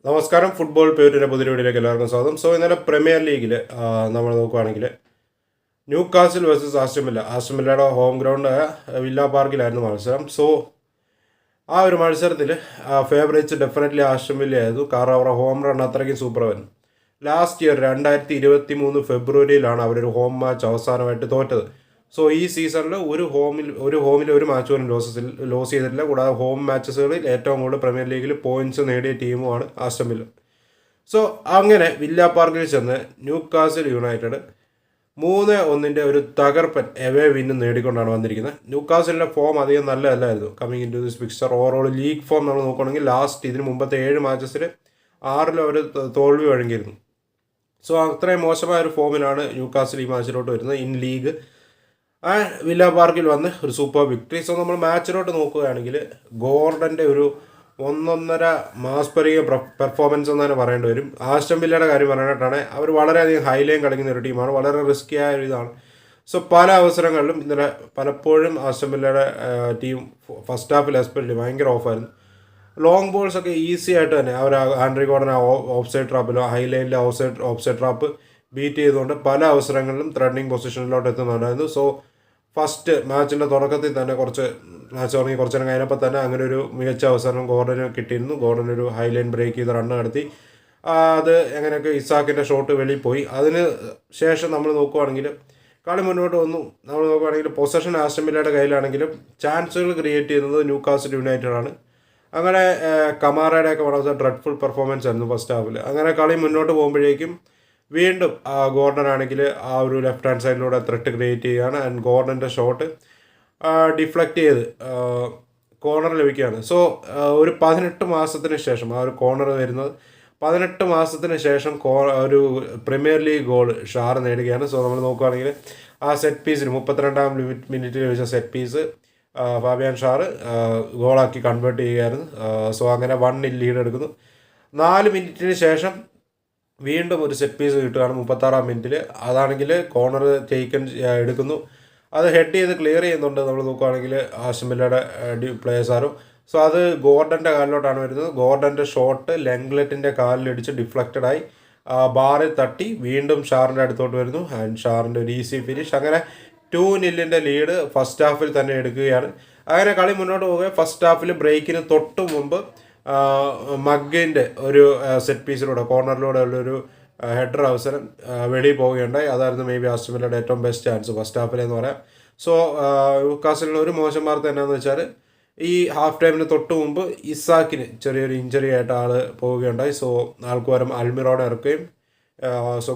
നമസ്കാരം. ഫുട്ബോൾ പ്യൂരിൻ്റെ പുതിയ വീഡിയോയിലേക്ക് എല്ലാവർക്കും സ്വാഗതം. ഇന്നലെ പ്രീമിയർ ലീഗിൽ നമ്മൾ നോക്കുകയാണെങ്കിൽ ന്യൂ കാസിൽ വേഴ്സസ് ആസ്റ്റമില്ലയുടെ ഹോം ഗ്രൗണ്ട് വില്ല പാർക്കിലായിരുന്നു മത്സരം. ആ ഒരു മത്സരത്തിൽ ഫേവറേറ്റ്സ് ഡെഫിനറ്റ്ലി ആസ്റ്റമില്ല ആയിരുന്നു. കാരണം അവരുടെ ഹോം റൺ അത്രയ്ക്കും സൂപ്പറായിരുന്നു. ലാസ്റ്റ് ഇയർ 2023 ഫെബ്രുവരിയിലാണ് അവരൊരു ഹോം മാച്ച് അവസാനമായിട്ട് തോറ്റത്. ഈ സീസണിൽ ഒരു ഹോമിൽ ഒരു മാച്ച് പോലും ലോസ് ചെയ്തിട്ടില്ല. കൂടാതെ ഹോം മാച്ചസുകളിൽ ഏറ്റവും കൂടുതൽ പ്രീമിയർ ലീഗിൽ പോയിന്റ്സ് നേടിയ ടീമുമാണ് ആസ്റ്റൺ വില്ല. അങ്ങനെ വില്ല പാർക്കിൽ ചെന്ന് ന്യൂ കാസിൽ യുണൈറ്റഡ് 3-1 ഒരു തകർപ്പൻ എവേ വിന്ന് നേടിക്കൊണ്ടാണ് വന്നിരിക്കുന്നത്. ന്യൂ കാസിലിൻ്റെ ഫോം അധികം നല്ലതല്ലായിരുന്നു coming in to this picture. Overall league form നമ്മൾ നോക്കുകയാണെങ്കിൽ ലാസ്റ്റ് ഇതിന് മുമ്പത്തെ 7 മാച്ചസിൽ 6 അവർ തോൽവി വഴങ്ങിയിരുന്നു. അത്രയും മോശമായ ഒരു ഫോമിലാണ് ന്യൂ കാസിൽ ഈ മാച്ചിലോട്ട് വരുന്നത് ഇൻ ലീഗ്. വില്ല പാർക്കിൽ വന്ന് ഒരു സൂപ്പർ വിക്ടറി. നമ്മൾ മാച്ചിലോട്ട് നോക്കുകയാണെങ്കിൽ ഗോർഡൻ്റെ ഒരു 1.5 മാസ്പരിക പെർഫോമൻസ് എന്ന് തന്നെ പറയേണ്ടി വരും. ആസ്റ്റൺ വില്ലയുടെ കാര്യം പറയാനായിട്ടാണ് അവർ വളരെയധികം ഹൈലൈൻ കളിക്കുന്ന ഒരു ടീമാണ്. വളരെ റിസ്കി ആയ ഒരു ഇതാണ്. പല അവസരങ്ങളിലും ഇന്നലെ പലപ്പോഴും ആസ്റ്റൺ വില്ലയുടെ ടീം ഫസ്റ്റ് ഹാഫിൽ എസ്പെഷ്യലി ഭയങ്കര ഓഫായിരുന്നു. ലോങ് ബോൾസൊക്കെ ഈസി ആയിട്ട് തന്നെ അവർ ആൻഡ്രി ഗോർഡൻ ഓഫ് സൈഡ് ട്രാപ്പിലോ ഹൈലൈനിലെ ഓഫ് സൈഡ് ട്രാപ്പ് ബീറ്റ് ചെയ്തുകൊണ്ട് പല അവസരങ്ങളിലും ത്രെഡിങ് പൊസിഷനിലോട്ട് എത്തുന്നുണ്ടായിരുന്നു. ഫസ്റ്റ് മാച്ചിൻ്റെ തുടക്കത്തിൽ തന്നെ മാച്ച് തുടങ്ങി കുറച്ച് നേരം കഴിഞ്ഞപ്പോൾ തന്നെ അങ്ങനെ ഒരു മികച്ച അവസരം ഗോർഡന് കിട്ടിയിരുന്നു. ഗോർഡൻ ഒരു ഹൈലൈൻ ബ്രേക്ക് ചെയ്ത് റണ്ണ് നടത്തി. അത് എങ്ങനെയൊക്കെ ഇസാക്കിൻ്റെ ഷോട്ട് വെളിയിൽ പോയി. അതിന് ശേഷം നമ്മൾ നോക്കുകയാണെങ്കിൽ കളി മുന്നോട്ട് വന്നു. നമ്മൾ നോക്കുകയാണെങ്കിൽ പൊസഷൻ ആസ്റ്റൺ വില്ലയുടെ കയ്യിലാണെങ്കിലും ചാൻസുകൾ ക്രിയേറ്റ് ചെയ്യുന്നത് ന്യൂ കാസിൽ യുണൈറ്റഡ് ആണ്. അങ്ങനെ കമാറയുടെയൊക്കെ വളരെ ഡ്രെഡ്ഫുൾ പെർഫോമൻസ് ആയിരുന്നു ഫസ്റ്റ് ഹാഫിൽ. അങ്ങനെ കളി മുന്നോട്ട് പോകുമ്പോഴേക്കും വീണ്ടും ഗോർഡൻ ആണെങ്കിൽ ആ ഒരു ലെഫ്റ്റ് ഹാൻഡ് സൈഡിലൂടെ ത്രെട്ട് ക്രിയേറ്റ് ചെയ്യുകയാണ്. ആൻഡ് ഗോർഡൻ്റെ ഷോട്ട് ഡിഫ്ലക്റ്റ് ചെയ്ത് കോർണർ ലഭിക്കുകയാണ്. ഒരു 18 മാസത്തിന് ശേഷം ആ ഒരു കോർണർ വരുന്നത് 18 മാസത്തിന് ശേഷം ഒരു പ്രീമിയർ ലീഗ് ഗോൾ ഷാർ നേടുകയാണ്. നമ്മൾ നോക്കുകയാണെങ്കിൽ ആ സെറ്റ് പീസിന് 32-ാം മിനിറ്റിൽ ലഭിച്ച സെറ്റ് പീസ് ഫാബിയാൻ ഷാർ ഗോളാക്കി കൺവേർട്ട് ചെയ്യുകയായിരുന്നു. അങ്ങനെ 1-0 ലീഡ് എടുക്കുന്നു. 4 മിനിറ്റിന് ശേഷം വീണ്ടും ഒരു സെറ്റ് പീസ് കിട്ടുകയാണ് 36-ാം മിനിറ്റിൽ. അതാണെങ്കിൽ കോർണർ ടേക്കൻ എടുക്കുന്നു. അത് ഹെഡ് ചെയ്ത് ക്ലിയർ ചെയ്യുന്നുണ്ട്. നമ്മൾ നോക്കുകയാണെങ്കിൽ ആസ്റ്റൺ വില്ലയുടെ പ്ലേയേഴ്സാരും. അത് ഗോർഡൻ്റെ കാലിലോട്ടാണ് വരുന്നത്. ഗോർഡൻ്റെ ഷോട്ട് ലെങ്ലെറ്റിൻ്റെ കാലിലിടിച്ച് ഡിഫ്ലക്റ്റഡായി ബാറിൽ തട്ടി വീണ്ടും ഷാറിൻ്റെ അടുത്തോട്ട് വരുന്നു. ആൻഡ് ഷാറിൻ്റെ ഒരു ഈസി ഫിനിഷ്. അങ്ങനെ 2-0 ലീഡ് ഫസ്റ്റ് ഹാഫിൽ തന്നെ എടുക്കുകയാണ്. അങ്ങനെ കളി മുന്നോട്ട് പോവുക. ഫസ്റ്റ് ഹാഫിൽ ബ്രേക്കിന് തൊട്ട് മുമ്പ് മഗ്ഗിൻ്റെ ഒരു സെറ്റ് പീസിലൂടെ കോർണറിലൂടെ ഉള്ളൊരു ഹെഡർ അവസരം വെളിയിൽ പോവുകയുണ്ടായി. അതായിരുന്നു മേ ബി ആസ്റ്റൺ വില്ലയുടെ ഏറ്റവും ബെസ്റ്റ് ചാൻസ് ഫസ്റ്റ് ഹാഫിലെന്ന് പറയാം. ന്യൂകാസിലിന് ഒരു മോശം വാർത്ത എന്നാന്ന് വെച്ചാൽ ഈ ഹാഫ് ടൈമിന് തൊട്ട് മുമ്പ് ഇസാക്കിന് ചെറിയൊരു ഇഞ്ചറി ആയിട്ട് ആൾ പോവുകയുണ്ടായി. ആൾക്ക് പകരം അൽമിറോടെ ഇറക്കുകയും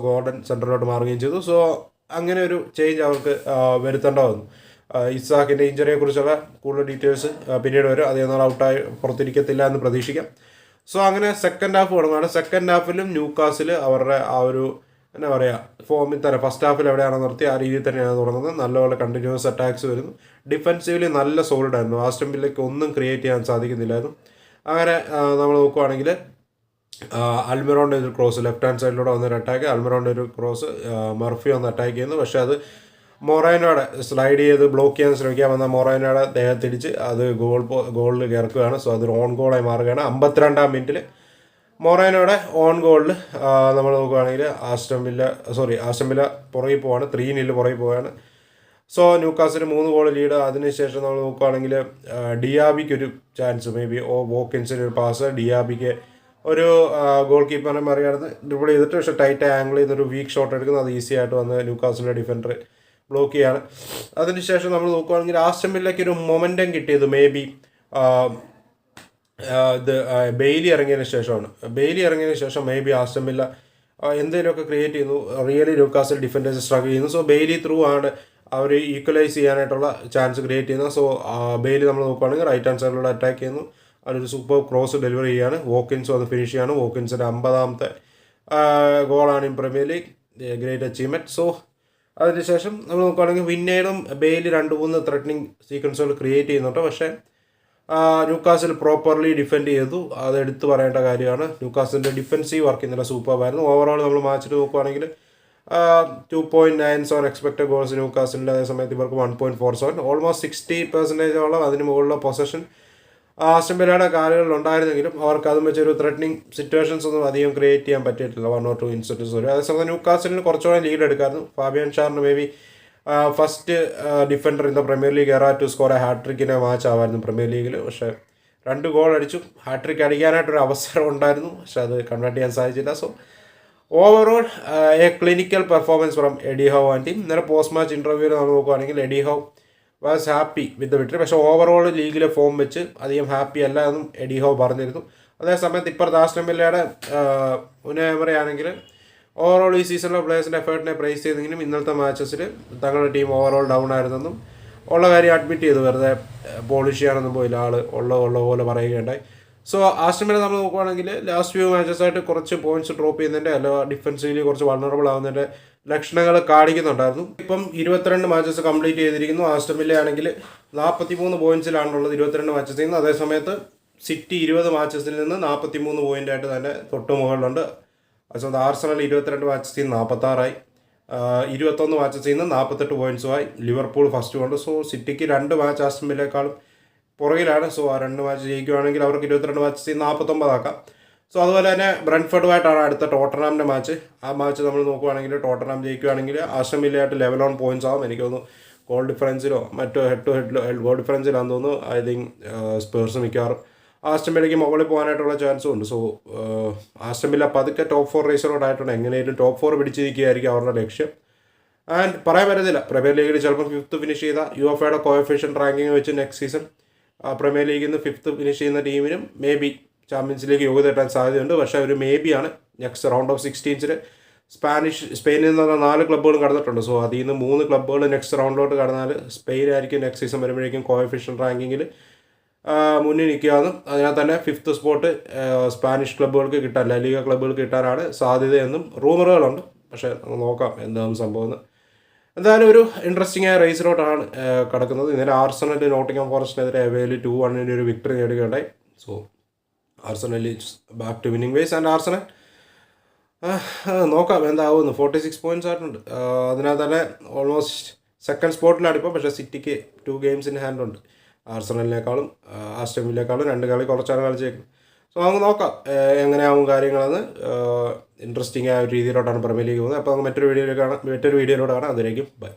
ഗോർഡൻ സെൻറ്ററിലോട്ട് മാറുകയും ചെയ്തു. അങ്ങനെ ഒരു ചേഞ്ച് അവർക്ക് വരുത്തേണ്ട വന്നു. ഇസാക്കിൻ്റെ ഇഞ്ചറിയെ കുറിച്ചുള്ള കൂടുതൽ ഡീറ്റെയിൽസ് പിന്നീട് വരും. അതേ നാൾ ഔട്ടായി പുറത്തിരിക്കത്തില്ല എന്ന് പ്രതീക്ഷിക്കാം. അങ്ങനെ സെക്കൻഡ് ഹാഫ് തുടങ്ങുകയാണ്. സെക്കൻഡ് ഹാഫിലും ന്യൂ കാസിൽ അവരുടെ ആ ഒരു എന്നാ പറയുക ഫോമിൽ തന്നെ ഫസ്റ്റ് ഹാഫിൽ എവിടെയാണോ നിർത്തി ആ രീതിയിൽ തന്നെയാണ് തുടങ്ങുന്നത്. നല്ലപോലെ കണ്ടിന്യൂസ് അറ്റാക്സ് വരുന്നു. ഡിഫെൻസീവ്ലി നല്ല സോളിഡ് ആയിരുന്നു. ആസ്റ്റൺ വില്ലയ്ക്ക് ഒന്നും ക്രിയേറ്റ് ചെയ്യാൻ സാധിക്കുന്നില്ലായിരുന്നു. അങ്ങനെ നമ്മൾ നോക്കുകയാണെങ്കിൽ അൽമിറോൻ്റെ ഒരു ക്രോസ് ലെഫ്റ്റ് ഹാൻഡ് സൈഡിലൂടെ വന്നൊരു അറ്റാക്ക്. അൽമിറോൻ്റെ ഒരു ക്രോസ് മർഫി വന്ന് അറ്റാക്ക് ചെയ്യുന്നു. പക്ഷേ അത് മൊറൈനോടെ സ്ലൈഡ് ചെയ്ത് ബ്ലോക്ക് ചെയ്യാൻ ശ്രമിക്കാൻ വന്ന മൊറൈനോടെ ദേഹത്തിടിച്ച് അത് ഗോളിൽ കയറുകയാണ്. അതൊരു ഓൺ ഗോളായി മാറുകയാണ്. 52-ാം മിനിറ്റിൽ മൊറൈനോടെ ഓൺ ഗോളിൽ നമ്മൾ നോക്കുകയാണെങ്കിൽ ആസ്റ്റൺ വില്ല പുറകിൽ പോവാണ്. 3-0 പുറകിൽ പോവുകയാണ്. New castle 3 goal lead. അതിനുശേഷം നമ്മൾ നോക്കുകയാണെങ്കിൽ ഡിയാബിക്കൊരു ചാൻസ് മേ ബി വോക്കിൻസിന് ഒരു പാസ് ഡിയാബിക്ക് ഒരു ഗോൾ കീപ്പറിനെ മറികടന്ന് ഡ്രിബിൾ ചെയ്തിട്ട് പക്ഷേ ടൈറ്റ് ആംഗിളിൽ നിന്നൊരു വീക്ക് ഷോട്ട് എടുക്കുന്നത്. അത് ഈസി ആയിട്ട് വന്ന് ന്യൂ കാസിലെ ഡിഫൻഡർ ബ്ലോക്ക് ചെയ്യാണ്. അതിനുശേഷം നമ്മൾ നോക്കുകയാണെങ്കിൽ ആസ്റ്റൺ വില്ലയ്ക്ക് ഒരു മൊമെൻറ്റം കിട്ടിയത് മേ ബി ബെയ്ലി ഇറങ്ങിയതിന് ശേഷമാണ്. ബെയ്ലി ഇറങ്ങിയതിന് ശേഷം മേ ബി ആസ്റ്റൺ വില്ല എന്തെങ്കിലുമൊക്കെ ക്രിയേറ്റ് ചെയ്യുന്നു. Really new castle defenders struggle ചെയ്യുന്നു. ബെയ്ലി ത്രൂ ആണ് അവർ ഈക്വലൈസ് ചെയ്യാനായിട്ടുള്ള ചാൻസ് ക്രിയേറ്റ് ചെയ്യുന്നത്. ബെയ്ലി നമ്മൾ നോക്കുകയാണെങ്കിൽ റൈറ്റ് ഹാൻഡ് സൈഡിലൂടെ അറ്റാക്ക് ചെയ്യുന്നു. അതൊരു സൂപ്പർ ക്രോസ് ഡെലിവറി ചെയ്യാണ്. വോക്കിൻസും അത് ഫിനിഷ് ചെയ്യാണ്. വോക്കിൻസിൻ്റെ 50-ാമത്തെ ഗോളാണ് in premier league. Great achievement. അതിനുശേഷം നമ്മൾ നോക്കുകയാണെങ്കിൽ പിന്നീടും ബെയ്ലി 2-3 ത്രെറ്റനിങ് സീക്വൻസുകൾ ക്രിയേറ്റ് ചെയ്യുന്നുണ്ട്. പക്ഷേ ന്യൂ കാസിൽ പ്രോപ്പർലി ഡിഫെൻഡ് ചെയ്തു. അത് എടുത്തു പറയേണ്ട കാര്യമാണ്. ന്യൂ കാസിലിൻ്റെ ഡിഫെൻസീവ് വർക്ക് ഇന്നലെ സൂപ്പറായിരുന്നു. ഓവറോൾ നമ്മൾ മാച്ചിൽ നോക്കുകയാണെങ്കിൽ 2.97 എക്സ്പെക്റ്റഡ് ഗോൾസ് ന്യൂ കാസിലിൻ്റെ. അതേ സമയത്ത് ഇവർക്ക് 1.47. ഓൾമോസ്റ്റ് 60% അതിന് മുകളിലുള്ള പൊസഷൻ ആസ്റ്റൺ വില്ലയുടെ കാലുകളിൽ ഉണ്ടായിരുന്നെങ്കിലും അവർക്ക് അതും വെച്ചൊരു ത്രെറ്റനിങ് സിറ്റുവേഷൻസ് ഒന്നും അധികം ക്രിയേറ്റ് ചെയ്യാൻ പറ്റിയിട്ടില്ല. 1 or 2 ഇൻസിഡൻസ് വരും. അതേസമയം ന്യൂകാസിലിന് കുറച്ചുകൂടെ ലീഡ് എടുക്കായിരുന്നു. ഫാബിയൻ ഷാറിന് maybe first defender in the premier league era to score a ഹാട്രിക്കിനെ മാച്ച് ആവായിരുന്നു പ്രീമിയർ ലീഗിൽ. പക്ഷേ 2 ഗോൾ അടിച്ചു. ഹാട്രിക്ക് അടിക്കാനായിട്ടൊരു അവസരം ഉണ്ടായിരുന്നു, പക്ഷെ അത് കൺവേർട്ട് ചെയ്യാൻ സാധിച്ചില്ല. So overall a clinical performance from Eddie Howe and team. ഇന്നലെ പോസ്റ്റ് മാച്ച് ഇൻ്റർവ്യൂവിൽ നമ്മൾ നോക്കുകയാണെങ്കിൽ Eddie Howe was happy with the victory. പക്ഷേ ഓവറോൾ ലീഗിലെ ഫോം വെച്ച് അധികം ഹാപ്പി അല്ല എന്നും എഡി ഹൗ പറഞ്ഞിരുന്നു. അതേസമയത്ത് ഇപ്പുറത്ത് ആസ്റ്റൺ വില്ലയുടെ ഉനയ് എമറി ആണെങ്കിൽ ഓവറോൾ ഈ സീസണിലെ പ്ലേയേഴ്സിൻ്റെ എഫേർട്ടിനെ പ്രൈസ് ചെയ്തെങ്കിലും ഇന്നലത്തെ മാച്ചസിൽ തങ്ങളുടെ ടീം ഓവറോൾ ഡൗൺ ആയിരുന്നെന്നും ഉള്ള കാര്യം അഡ്മിറ്റ് ചെയ്തു. വെറുതെ പോളിഷ് ചെയ്യാനൊന്നും പോയില്ല, ആൾ ഉള്ള പോലെ പറയുകയുണ്ടായി. സോ ആസ്റ്റൺ വില്ല നമ്മൾ നോക്കുകയാണെങ്കിൽ ലാസ്റ്റ് ഫ്യൂ മാച്ചസായിട്ട് കുറച്ച് പോയിന്റ്സ് ഡ്രോപ്പ് ചെയ്യുന്നതിൻ്റെ അല്ല ഡിഫൻസീവ്ലി കുറച്ച് വൾണറബിൾ ആവുന്നതിൻ്റെ ലക്ഷണങ്ങൾ കാണിക്കുന്നുണ്ടായിരുന്നു. ഇപ്പം 22 മാച്ചസ് കംപ്ലീറ്റ് ചെയ്തിരിക്കുന്നു. ആസ്റ്റൺ വില്ല ആണെങ്കിൽ 43 പോയിന്റ്സിലാണുള്ളത് 22 മാച്ചസിൽ നിന്ന്. അതേസമയത്ത് സിറ്റി 20 മാച്ചസിൽ നിന്ന് 43 പോയിൻ്റായിട്ട് തന്നെ തൊട്ട് മുകളിലുണ്ട്. അതേസമയത്ത് ആർസണൽ 22 മാച്ചസിൽ നിന്ന് 46ആയി, 21 മാച്ചസിൽ നിന്ന് 48 പോയിന്റ്സുമായി. ലിവർപൂൾ ഫസ്റ്റ് കൊണ്ട്. സോ സിറ്റിക്ക് 2 മാച്ച് ആസ്റ്റൺ വില്ലയെക്കാളും പുറകിലാണ്. സോ ആ 2 മാച്ച് ജയിക്കുകയാണെങ്കിൽ അവർക്ക് 22 മാച്ചസിൽ 49 ആക്കാം. സോ അതുപോലെ തന്നെ ബ്രെൻഫോർഡുമായിട്ടാണ് അടുത്ത ടോട്ടനാമിൻ്റെ മാച്ച്. ആ മാച്ച് നമ്മൾ നോക്കുകയാണെങ്കിൽ ടോട്ടനാം ജയിക്കുകയാണെങ്കിൽ ആസ്റ്റൺ വില്ലയായിട്ട് ലെവൽ ഓൺ പോയിന്റ്സ് ആവും. എനിക്ക് തോന്നുന്നു ഗോൾ ഡിഫറൻസിലോ മറ്റോ ഹെഡ് ടു ഹെഡിലോ ഗോൾ ഡിഫറൻസിലാണെന്ന് തോന്നുന്നു. ഐ തിങ്ക് സ്പേഴ്സ് മിക്കവാറും ആസ്റ്റൺ വില്ലയ്ക്ക് മുകളിൽ പോകാനായിട്ടുള്ള ചാൻസും ഉണ്ട്. സോ ആസ്റ്റൺ വില്ല പതുക്കെ ടോപ്പ് 4 റേസറോടായിട്ടുണ്ട്. എങ്ങനെയും ടോപ്പ് 4 പിടിച്ചിരിക്കുകയായിരിക്കും അവരുടെ ലക്ഷ്യം. ആൻഡ് പറയാൻ പറ്റത്തില്ല, പ്രീമിയർ ലീഗിൽ ചിലപ്പോൾ 5th ഫിനിഷ് ചെയ്ത യുഎഫയുടെ കോഎഫിഷ്യന്റ് റാങ്കിങ് വെച്ച് നെക്സ്റ്റ് സീസൺ പ്രീമിയർ ലീഗിൽ നിന്ന് 5th ഫിനിഷ് ചെയ്യുന്ന ടീമിനും മേ ബി ചാമ്പ്യൻസ് ലീഗ് യോഗ്യത കിട്ടാൻ സാധ്യതയുണ്ട്. പക്ഷേ ഒരു മേ ബി ആണ്. നെക്സ്റ്റ് റൗണ്ട് ഓഫ് 16 സ്പെയിനിൽ നിന്ന് 4 ക്ലബ്ബുകൾ കടന്നിട്ടുണ്ട്. സോ അതിൽ നിന്ന് 3 ക്ലബ്ബുകൾ നെക്സ്റ്റ് റൗണ്ടിലോട്ട് കടന്നാൽ സ്പെയിനായിരിക്കും നെക്സ്റ്റ് സീസൺ വരുമ്പോഴേക്കും കോഎഫിഷ്യന്റ് റാങ്കിങ്ങിൽ മുന്നിൽ നിൽക്കുകയെന്നും അതിനാൽ തന്നെ 5th സ്പോട്ട് സ്പാനിഷ് ക്ലബ്ബുകൾക്ക് കിട്ടാൻ ലാ ലീഗ ക്ലബ്ബുകൾക്ക് കിട്ടാനാണ് സാധ്യതയെന്നും റൂമറുകളുണ്ട്. പക്ഷേ നോക്കാം എന്താണ് സംഭവം. എന്തായാലും ഒരു ഇൻട്രസ്റ്റിംഗ് ആയ റേസിലോട്ടാണ് കിടക്കുന്നത്. ഇന്നലെ ആർസണൽ നോട്ടിംഗ്ഹാം ഫോറസ്റ്റിനെതിരെ അവയിൽ 2-1 ഒരു വിക്ടറി നേടുകയുണ്ടായി. So Arsenal is back to winning ways and Arsenal നോക്കാം എന്താവുന്നു. 46 പോയിന്റ്സ് ആയിട്ടുണ്ട്. അതിനാൽ തന്നെ ഓൾമോസ്റ്റ് സെക്കൻഡ് സ്പോട്ടിലാണ് ഇപ്പോൾ. പക്ഷേ സിറ്റിക്ക് 2 ഗെയിംസ് ഇൻ ഹാൻഡ് ഉണ്ട്. ആർസണലിനേക്കാളും ആസ്റ്റൺ വില്ലയെക്കാളും 2 കളി കുറച്ചാണ് കളിച്ചേക്കുന്നത്. സോ നമുക്ക് നോക്കാം എങ്ങനെയാവും കാര്യങ്ങളെന്ന്. ഇൻട്രസ്റ്റിംഗ് ആയ ഒരു രീതിയിലോട്ടാണ് പ്രീമിയർ ലീഗ് പോകുന്നത്. അപ്പോൾ നമുക്ക് മറ്റൊരു വീഡിയോയിലോട്ട് കാണാം. അതിലേക്കും ബൈ.